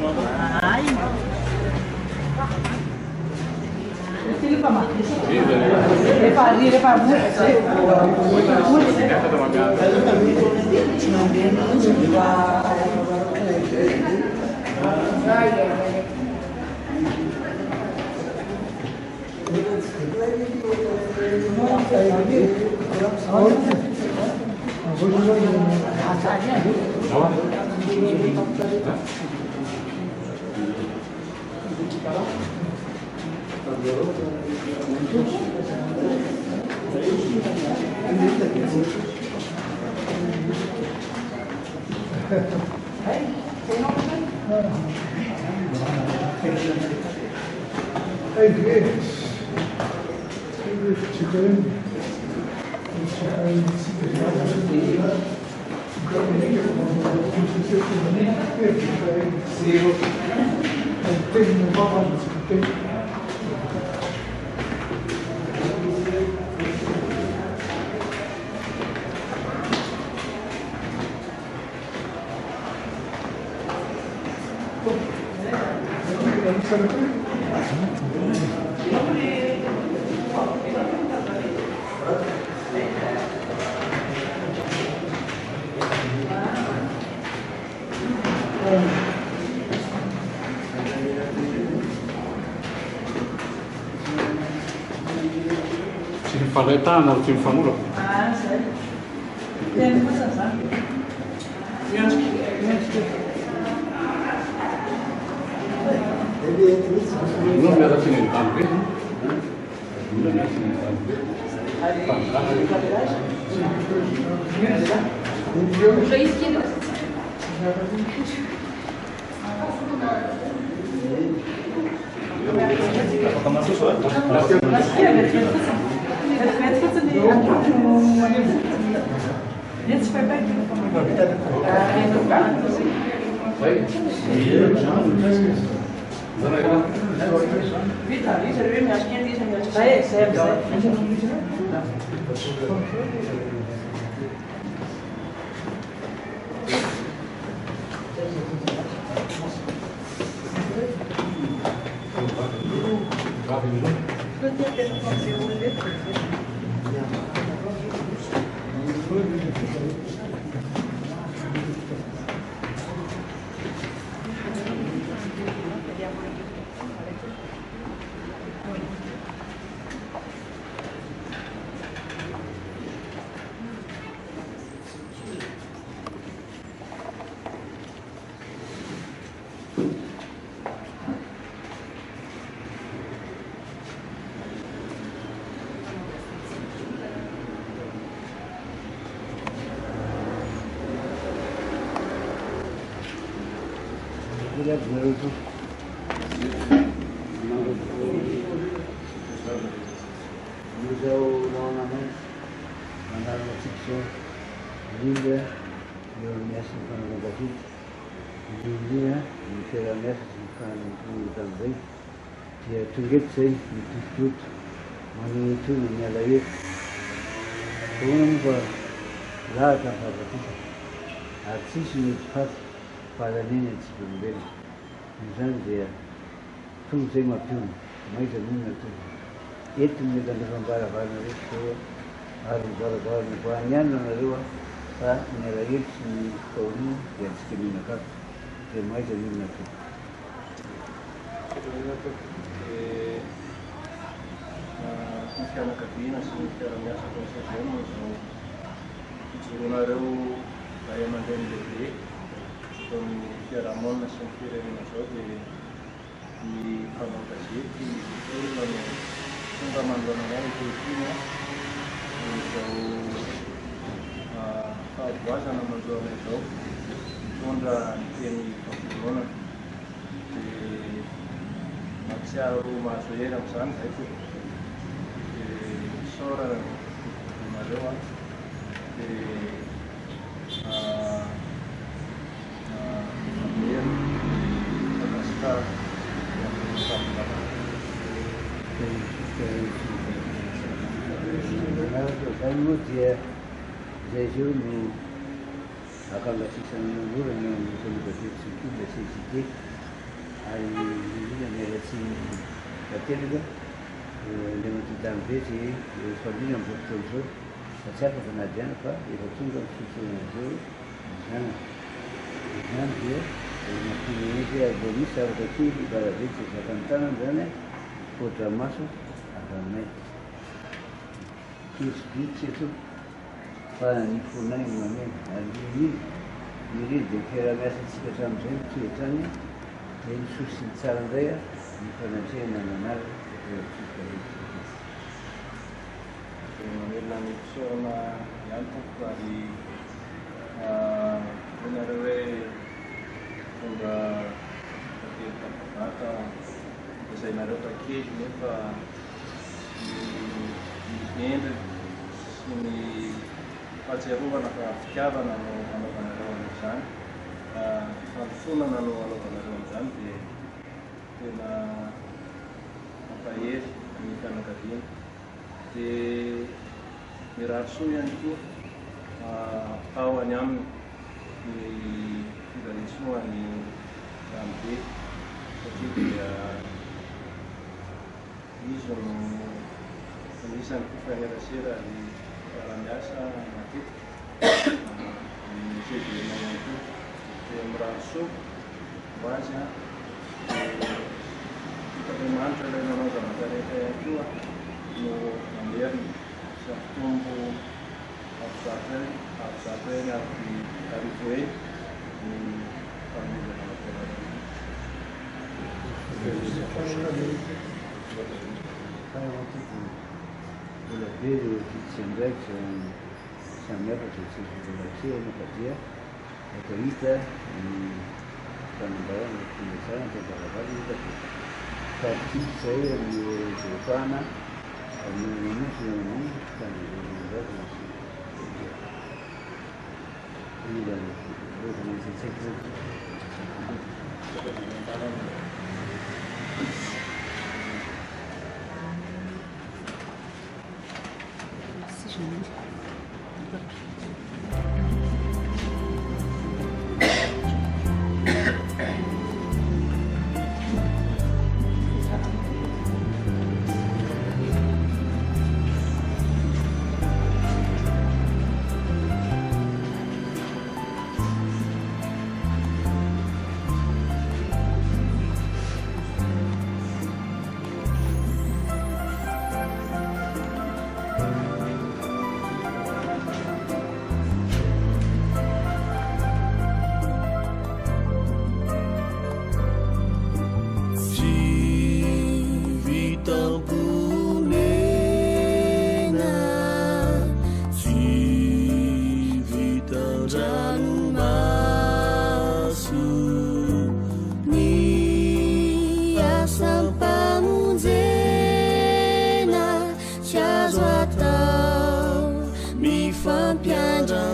Ay. Faletana o time famulo. Ah, sério? Tem quantos anos? Non mi ha dato in tanto, non mi ha dato in Jetzt bei Becken. Museu normalmente mandava uma ficção linda, eu nessa semana da gente, linda, e será nessa semana também, que é tudo que sei, tudo, mas não é tudo, nem ela é. Como lá está para artístico faz para nem esse problema, então é tudo sem uma filme, mais ou menos tudo. Itu juga dalam barang-barang itu harus barang-barang banyak naruh tak nilai si kaum yang sekali nak kemai jadi nak. Iniziamo a capire, se la mia situazione, ci rimarrò a mandare le tre, con la monna sentire una cosa di fantasia, di nunca mandó nada de Turquía, então quase não mandou então, onde tem confirmou que Marcial Masoeira San, aí Sora Maroa, dia jejur ni akan bersiksa menurut yang menjadi sedikit ary indrindra mialatsy tatelaka le matitany vetsy faliana amin'izao fotoana izao fa tsy afaka nadiana fa efa tonga fisotroan'izao zany dia mampinenty avo misy zavatra kely baravetsy zakany tanany zany fotra maso avanay kesibitsy eto fa ny fonay mameny ary iny dia fiara-miasantsika hatramin'izay mitoetrany dia nisosiny tsara indray ny fanatrehana manaraka eotsika mamelona ny fisaorana ihany tompoko ary inareo hoe tonga tately tapavata azainareo takely nefa ny endriny sy ny fahatsiarovana fa fitiavana no anaovanareo amin'izany fandofonana no anaovanareo amin'izany dia tena mampahery ny fianakaviana dia mirahasoa ihany koa tao any aminy ny filaritsoany ranobe satria dia izy no anisan'ny mpifanerasera ary miara-miasa matetika ny fedena ihany koa dia mirahasoa ho azy Andriamanitra ilay nanao zavatra rehetra ihany koa no mameriny sy ampitombo afizato eny arivo eny ny fanomezana matelarana. Vola be ireo fiditsy andraikitra samihafa tsy vola-kely fa dia efa hita ny fanambarana tonga tsara ny tavaravary hita fa tiky zay amin'ny zefana amin'ny nosy amin'ny fanambarana ila rehefa maitsaiky Fampiandra